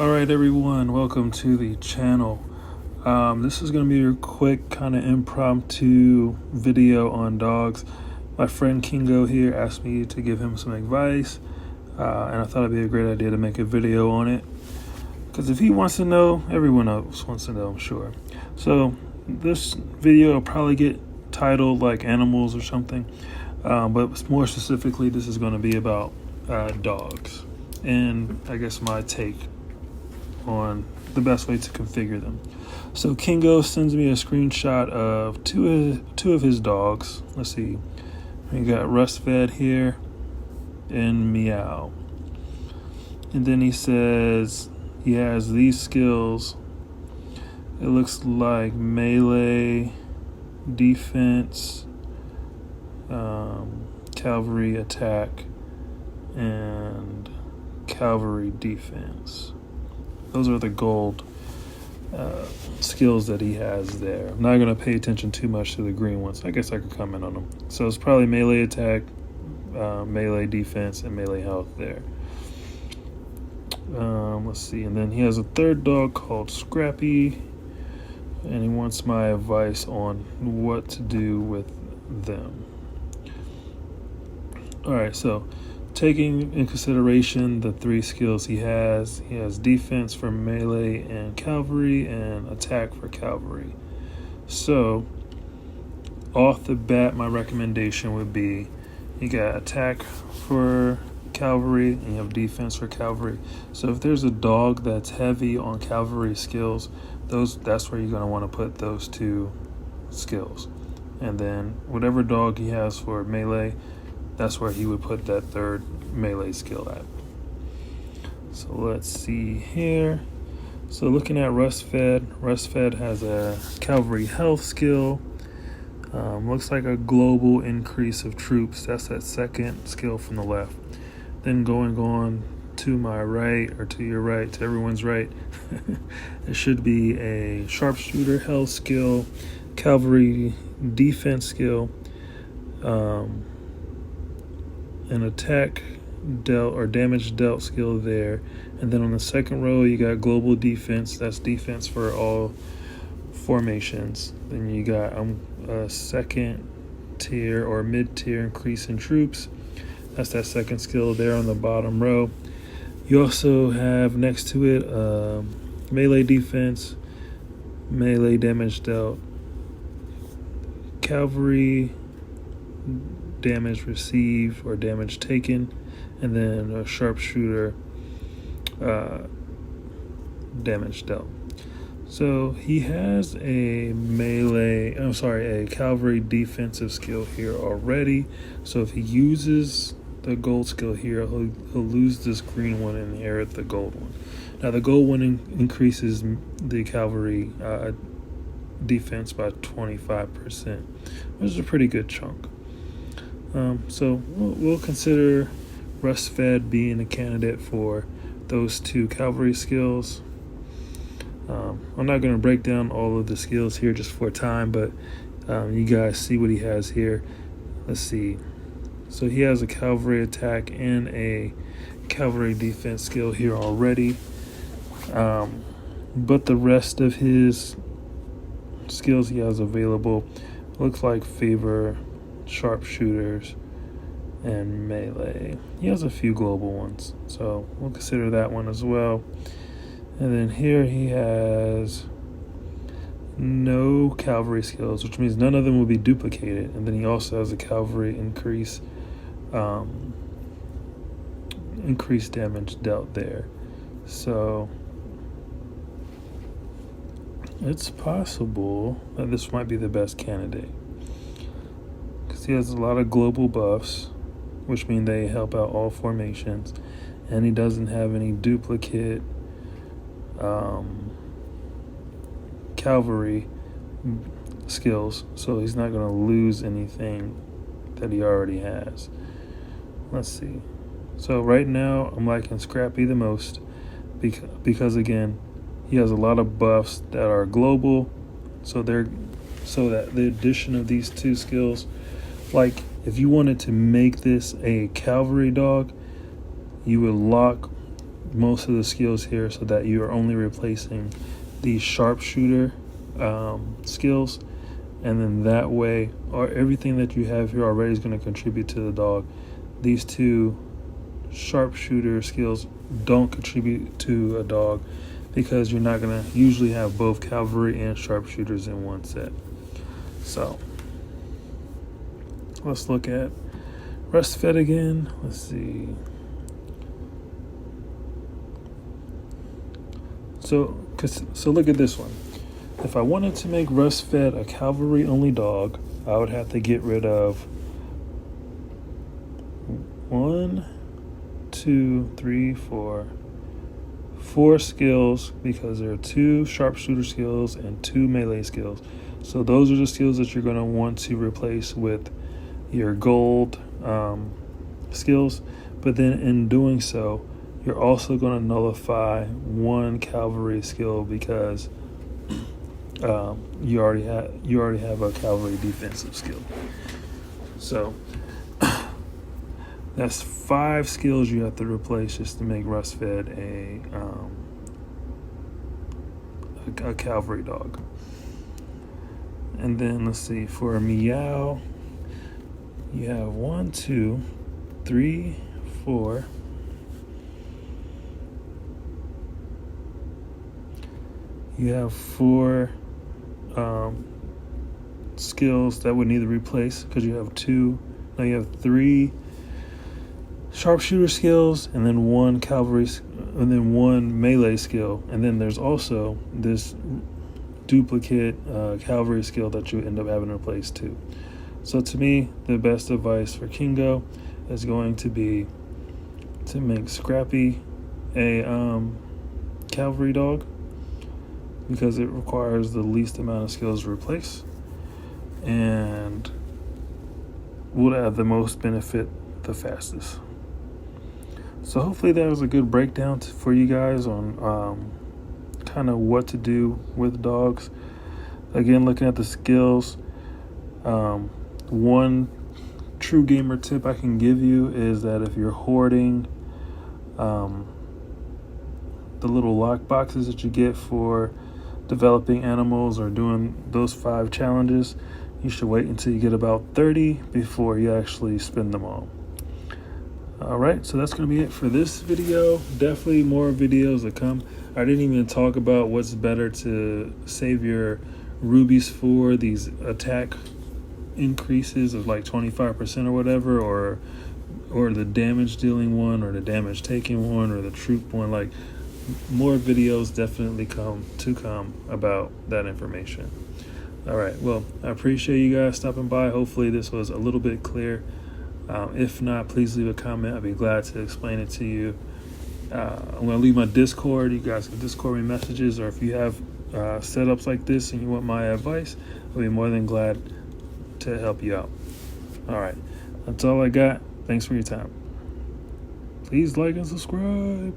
All right, everyone, welcome to the channel. This is going to be a quick kind of impromptu video on dogs. My friend Kingo here asked me to give him some advice, and I thought it'd be a great idea to make a video on it. Because if he wants to know, everyone else wants to know, I'm sure. So this video will probably get titled like animals or something, but more specifically, this is going to be about dogs, and I guess my take on the best way to configure them. So Kingo sends me a screenshot of two of his dogs. Let's see, we got Rust Fed here and Meow, and then he says he has these skills. It looks like melee, defense, cavalry attack, and cavalry defense. Those are the gold skills that he has there. I'm not going to pay attention too much to the green ones. I guess I could comment on them. So it's probably melee attack, melee defense, and melee health there. Let's see. And then he has a third dog called Scrappy, and he wants my advice on what to do with them. All right, so taking in consideration the three skills he has defense for melee and cavalry, and attack for cavalry. So off the bat, my recommendation would be you got attack for cavalry and you have defense for cavalry. So if there's a dog that's heavy on cavalry skills, that's where you're going to want to put those two skills. And then whatever dog he has for melee, that's where he would put that third melee skill at. So let's see here. So looking at Rust Fed has a cavalry health skill. Looks like a global increase of troops. That's that second skill from the left. Then going on to my right, or to your right, to everyone's right, it should be a sharpshooter health skill, cavalry defense skill, an attack dealt or damage dealt skill there. And then on the second row, you got global defense. That's defense for all formations. Then you got a second tier or mid-tier increase in troops. That's that second skill there on the bottom row. You also have next to it melee defense, melee damage dealt, cavalry damage received or damage taken, and then a sharpshooter damage dealt. So he has a cavalry defensive skill here already. So if he uses the gold skill here, he'll lose this green one and inherit the gold one. Now the gold one increases the cavalry defense by 25%, which is a pretty good chunk. So we'll consider Rust Fed being a candidate for those two cavalry skills. I'm not going to break down all of the skills here just for time, but you guys see what he has here. Let's see. So he has a cavalry attack and a cavalry defense skill here already. But the rest of his skills he has available looks like favor sharpshooters and melee. He has a few global ones, so we'll consider that one as well. And then here he has no cavalry skills, which means none of them will be duplicated. And then he also has a cavalry increased damage dealt there. So it's possible that this might be the best candidate, because he has a lot of global buffs, which mean they help out all formations, and he doesn't have any duplicate cavalry skills, so he's not going to lose anything that he already has. Let's see. So right now I'm liking Scrappy the most because again, he has a lot of buffs that are global, so that the addition of these two skills, like if you wanted to make this a cavalry dog, you would lock most of the skills here so that you are only replacing the sharpshooter skills, and then that way, or everything that you have here already is going to contribute to the dog. These two sharpshooter skills don't contribute to a dog because you're not going to usually have both cavalry and sharpshooters in one set. So let's look at rest fed again. Let's see. So look at this one. If I wanted to make rust fed a cavalry only dog, I would have to get rid of 4 skills, because there are 2 sharpshooter skills and 2 melee skills. So those are the skills that you're going to want to replace with your gold skills. But then in doing so, you're also going to nullify 1 cavalry skill because you already have a cavalry defensive skill. So that's 5 skills you have to replace just to make rust fed a cavalry dog. And then let's see, for a meow, you have 1, 2, 3, 4. You have 4 skills that would need to replace because you have 3 sharpshooter skills and then 1 cavalry and then 1 melee skill, and then there's also this duplicate cavalry skill that you end up having to replace too. So to me, the best advice for Kingo is going to be to make Scrappy a cavalry dog, because it requires the least amount of skills to replace and would add the most benefit the fastest. So hopefully that was a good breakdown for you guys on kind of what to do with dogs. Again, looking at the skills, one true gamer tip I can give you is that if you're hoarding the little lock boxes that you get for developing animals or doing those 5 challenges, you should wait until you get about 30 before you actually spend them all. Alright, so that's going to be it for this video. Definitely more videos to come. I didn't even talk about what's better to save your rubies for, these attack increases of like 25% or whatever, or the damage dealing one, or the damage taking one, or the troop one. Like, more videos definitely come about that information. All right, well, I appreciate you guys stopping by. Hopefully this was a little bit clear. If not, please leave a comment. I'd be glad to explain it to you. I'm going to leave my Discord. You guys can Discord me messages, or if you have setups like this and you want my advice, I'll be more than glad to help you out. All right, that's all I got. Thanks for your time. Please like and subscribe.